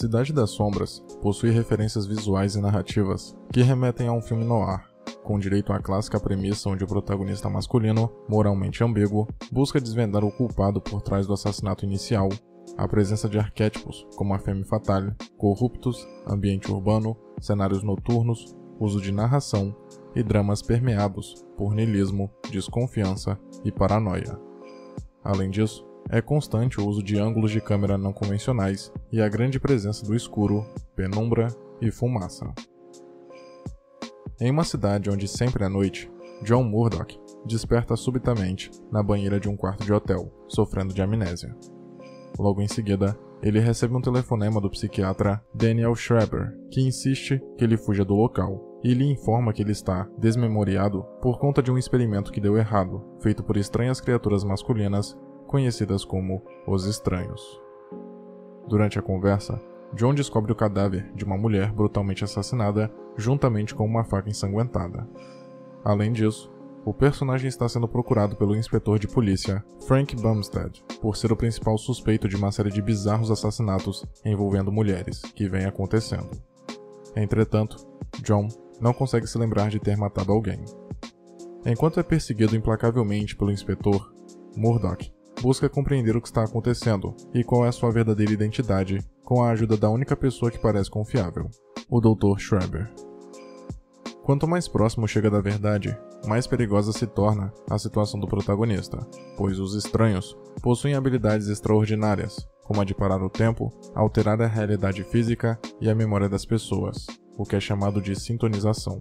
Cidade das Sombras possui referências visuais e narrativas que remetem a um filme noir, com direito à clássica premissa onde o protagonista masculino, moralmente ambíguo, busca desvendar o culpado por trás do assassinato inicial, a presença de arquétipos como a femme fatale, corruptos, ambiente urbano, cenários noturnos, uso de narração e dramas permeados por niilismo, desconfiança e paranoia. Além disso, é constante o uso de ângulos de câmera não convencionais e a grande presença do escuro, penumbra e fumaça. Em uma cidade onde sempre é noite, John Murdock desperta subitamente na banheira de um quarto de hotel, sofrendo de amnésia. Logo em seguida, ele recebe um telefonema do psiquiatra Daniel Schreiber, que insiste que ele fuja do local e lhe informa que ele está desmemoriado por conta de um experimento que deu errado, feito por estranhas criaturas masculinas conhecidas como os Estranhos. Durante a conversa, John descobre o cadáver de uma mulher brutalmente assassinada juntamente com uma faca ensanguentada. Além disso, o personagem está sendo procurado pelo inspetor de polícia Frank Bumstead por ser o principal suspeito de uma série de bizarros assassinatos envolvendo mulheres que vem acontecendo. Entretanto, John não consegue se lembrar de ter matado alguém. Enquanto é perseguido implacavelmente pelo inspetor, Murdock busca compreender o que está acontecendo e qual é a sua verdadeira identidade com a ajuda da única pessoa que parece confiável, o Dr. Schreiber. Quanto mais próximo chega da verdade, mais perigosa se torna a situação do protagonista, pois os estranhos possuem habilidades extraordinárias, como a de parar o tempo, alterar a realidade física e a memória das pessoas, o que é chamado de sintonização.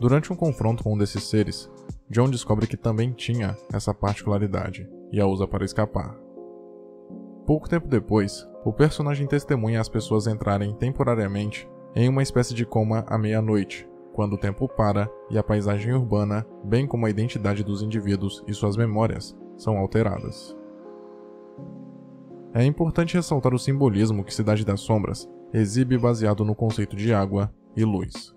Durante um confronto com um desses seres, John descobre que também tinha essa particularidade e a usa para escapar. Pouco tempo depois, o personagem testemunha as pessoas entrarem temporariamente em uma espécie de coma à meia-noite, quando o tempo para e a paisagem urbana, bem como a identidade dos indivíduos e suas memórias, são alteradas. É importante ressaltar o simbolismo que Cidade das Sombras exibe baseado no conceito de água e luz.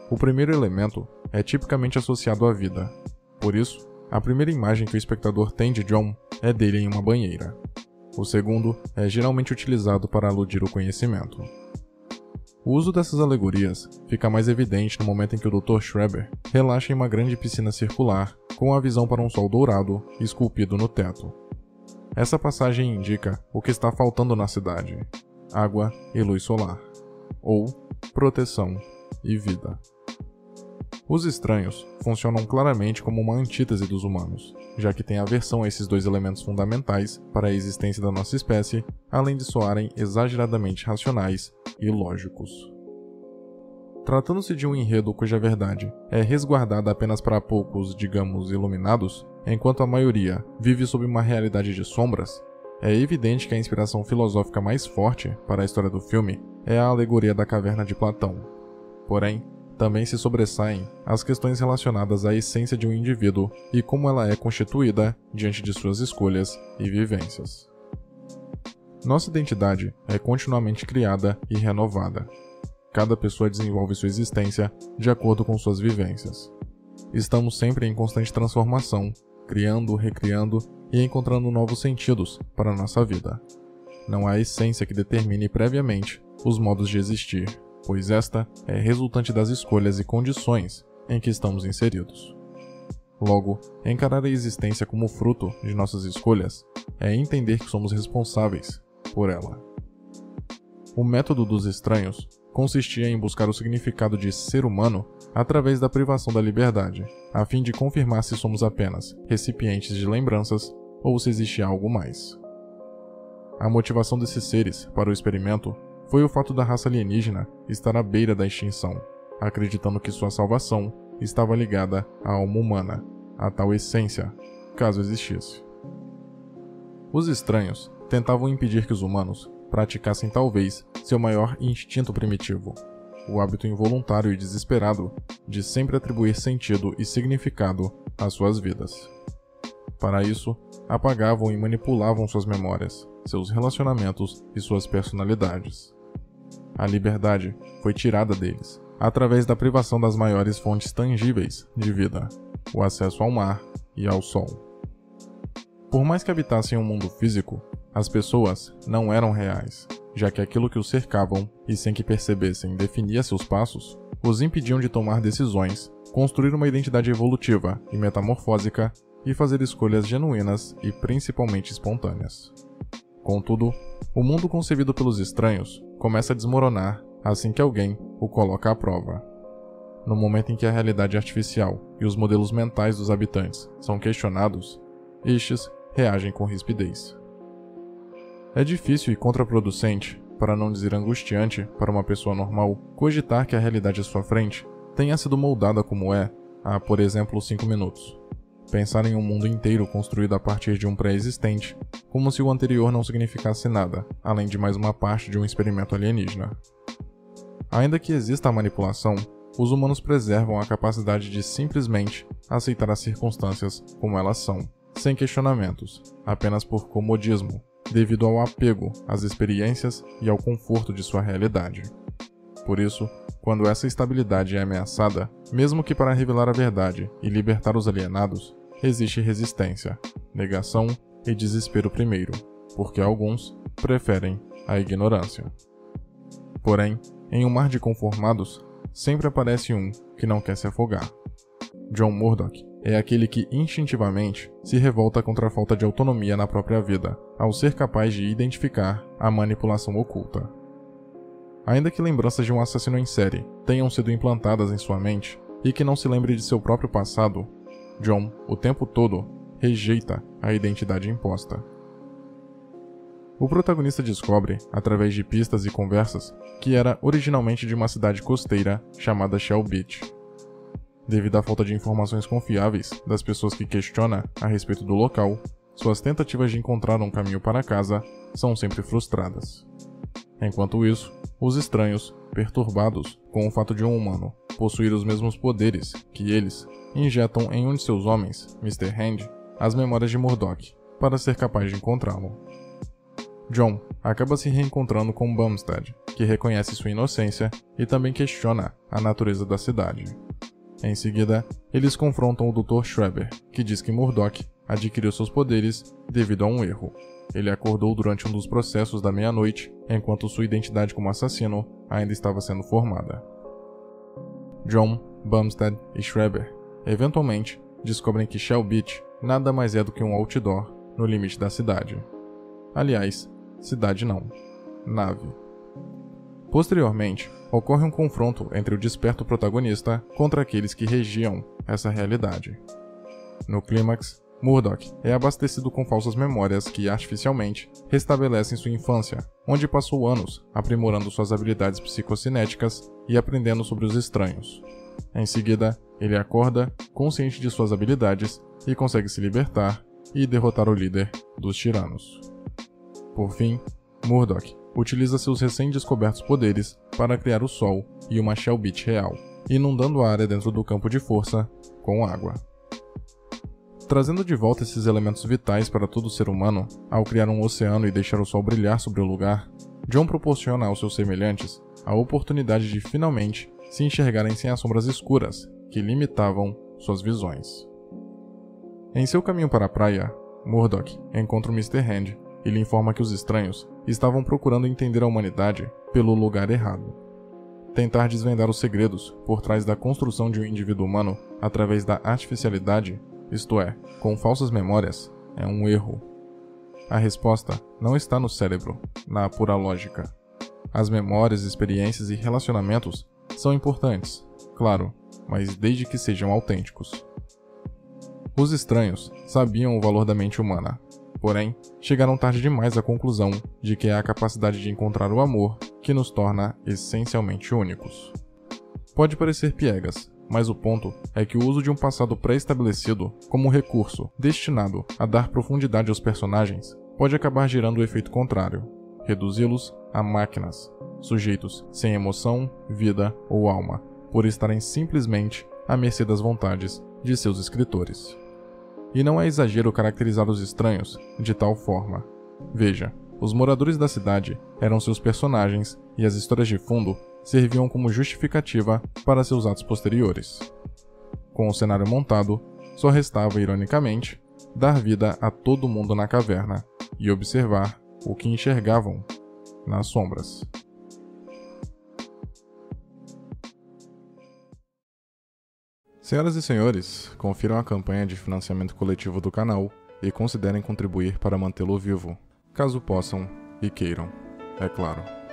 O primeiro elemento é tipicamente associado à vida. Por isso, a primeira imagem que o espectador tem de John é dele em uma banheira. O segundo é geralmente utilizado para aludir o conhecimento. O uso dessas alegorias fica mais evidente no momento em que o Dr. Schreiber relaxa em uma grande piscina circular com a visão para um sol dourado esculpido no teto. Essa passagem indica o que está faltando na cidade: água e luz solar, ou proteção e vida. Os estranhos funcionam claramente como uma antítese dos humanos, já que têm aversão a esses dois elementos fundamentais para a existência da nossa espécie, além de soarem exageradamente racionais e lógicos. Tratando-se de um enredo cuja verdade é resguardada apenas para poucos, digamos, iluminados, enquanto a maioria vive sob uma realidade de sombras, é evidente que a inspiração filosófica mais forte para a história do filme é a alegoria da caverna de Platão. Porém, também se sobressaem as questões relacionadas à essência de um indivíduo e como ela é constituída diante de suas escolhas e vivências. Nossa identidade é continuamente criada e renovada. Cada pessoa desenvolve sua existência de acordo com suas vivências. Estamos sempre em constante transformação, criando, recriando e encontrando novos sentidos para a nossa vida. Não há essência que determine previamente os modos de existir, pois esta é resultante das escolhas e condições em que estamos inseridos. Logo, encarar a existência como fruto de nossas escolhas é entender que somos responsáveis por ela. O método dos estranhos consistia em buscar o significado de ser humano através da privação da liberdade, a fim de confirmar se somos apenas recipientes de lembranças ou se existe algo mais. A motivação desses seres para o experimento foi o fato da raça alienígena estar à beira da extinção, acreditando que sua salvação estava ligada à alma humana, a tal essência, caso existisse. Os estranhos tentavam impedir que os humanos praticassem talvez seu maior instinto primitivo, o hábito involuntário e desesperado de sempre atribuir sentido e significado às suas vidas. Para isso, apagavam e manipulavam suas memórias, seus relacionamentos e suas personalidades. A liberdade foi tirada deles, através da privação das maiores fontes tangíveis de vida, o acesso ao mar e ao sol. Por mais que habitassem um mundo físico, as pessoas não eram reais, já que aquilo que os cercavam, e sem que percebessem definia seus passos, os impediam de tomar decisões, construir uma identidade evolutiva e metamorfósica e fazer escolhas genuínas e principalmente espontâneas. Contudo, o mundo concebido pelos estranhos começa a desmoronar assim que alguém o coloca à prova. No momento em que a realidade artificial e os modelos mentais dos habitantes são questionados, estes reagem com rispidez. É difícil e contraproducente, para não dizer angustiante, para uma pessoa normal, cogitar que a realidade à sua frente tenha sido moldada como é há, por exemplo, 5 minutos. Pensar em um mundo inteiro construído a partir de um pré-existente, como se o anterior não significasse nada, além de mais uma parte de um experimento alienígena. Ainda que exista a manipulação, os humanos preservam a capacidade de simplesmente aceitar as circunstâncias como elas são, sem questionamentos, apenas por comodismo, devido ao apego às experiências e ao conforto de sua realidade. Por isso, quando essa estabilidade é ameaçada, mesmo que para revelar a verdade e libertar os alienados, existe resistência, negação e desespero primeiro, porque alguns preferem a ignorância. Porém, em um mar de conformados, sempre aparece um que não quer se afogar. John Murdoch é aquele que instintivamente se revolta contra a falta de autonomia na própria vida, ao ser capaz de identificar a manipulação oculta. Ainda que lembranças de um assassino em série tenham sido implantadas em sua mente e que não se lembre de seu próprio passado, John, o tempo todo, rejeita a identidade imposta. O protagonista descobre, através de pistas e conversas, que era originalmente de uma cidade costeira chamada Shell Beach. Devido à falta de informações confiáveis das pessoas que questiona a respeito do local, suas tentativas de encontrar um caminho para casa são sempre frustradas. Enquanto isso, os estranhos, perturbados com o fato de um humano possuir os mesmos poderes que eles, injetam em um de seus homens, Mr. Hand, as memórias de Murdoch, para ser capaz de encontrá-lo. John acaba se reencontrando com Bumstead, que reconhece sua inocência e também questiona a natureza da cidade. Em seguida, eles confrontam o Dr. Schreber, que diz que Murdoch adquiriu seus poderes devido a um erro. Ele acordou durante um dos processos da meia-noite, enquanto sua identidade como assassino ainda estava sendo formada. John, Bumstead e Schreber, eventualmente, descobrem que Shell Beach nada mais é do que um outdoor no limite da cidade. Aliás, cidade não, nave. Posteriormente, ocorre um confronto entre o desperto protagonista contra aqueles que regiam essa realidade. No clímax, Murdoch é abastecido com falsas memórias que, artificialmente, restabelecem sua infância, onde passou anos aprimorando suas habilidades psicocinéticas e aprendendo sobre os estranhos. Em seguida, ele acorda, consciente de suas habilidades, e consegue se libertar e derrotar o líder dos tiranos. Por fim, Murdoch utiliza seus recém-descobertos poderes para criar o Sol e uma Shell Beach real, inundando a área dentro do campo de força com água. Trazendo de volta esses elementos vitais para todo ser humano, ao criar um oceano e deixar o sol brilhar sobre o lugar, John proporciona aos seus semelhantes a oportunidade de finalmente se enxergarem sem as sombras escuras que limitavam suas visões. Em seu caminho para a praia, Murdoch encontra o Mr. Hand e lhe informa que os estranhos estavam procurando entender a humanidade pelo lugar errado. Tentar desvendar os segredos por trás da construção de um indivíduo humano através da artificialidade, isto é, com falsas memórias, é um erro. A resposta não está no cérebro, na pura lógica. As memórias, experiências e relacionamentos são importantes, claro, mas desde que sejam autênticos. Os estranhos sabiam o valor da mente humana, porém, chegaram tarde demais à conclusão de que é a capacidade de encontrar o amor que nos torna essencialmente únicos. Pode parecer piegas, mas o ponto é que o uso de um passado pré-estabelecido como recurso destinado a dar profundidade aos personagens pode acabar gerando o efeito contrário, reduzi-los a máquinas, sujeitos sem emoção, vida ou alma, por estarem simplesmente à mercê das vontades de seus escritores. E não é exagero caracterizar os estranhos de tal forma. Veja, os moradores da cidade eram seus personagens e as histórias de fundo serviam como justificativa para seus atos posteriores. Com o cenário montado, só restava, ironicamente, dar vida a todo mundo na caverna e observar o que enxergavam nas sombras. Senhoras e senhores, confiram a campanha de financiamento coletivo do canal e considerem contribuir para mantê-lo vivo, caso possam e queiram, é claro.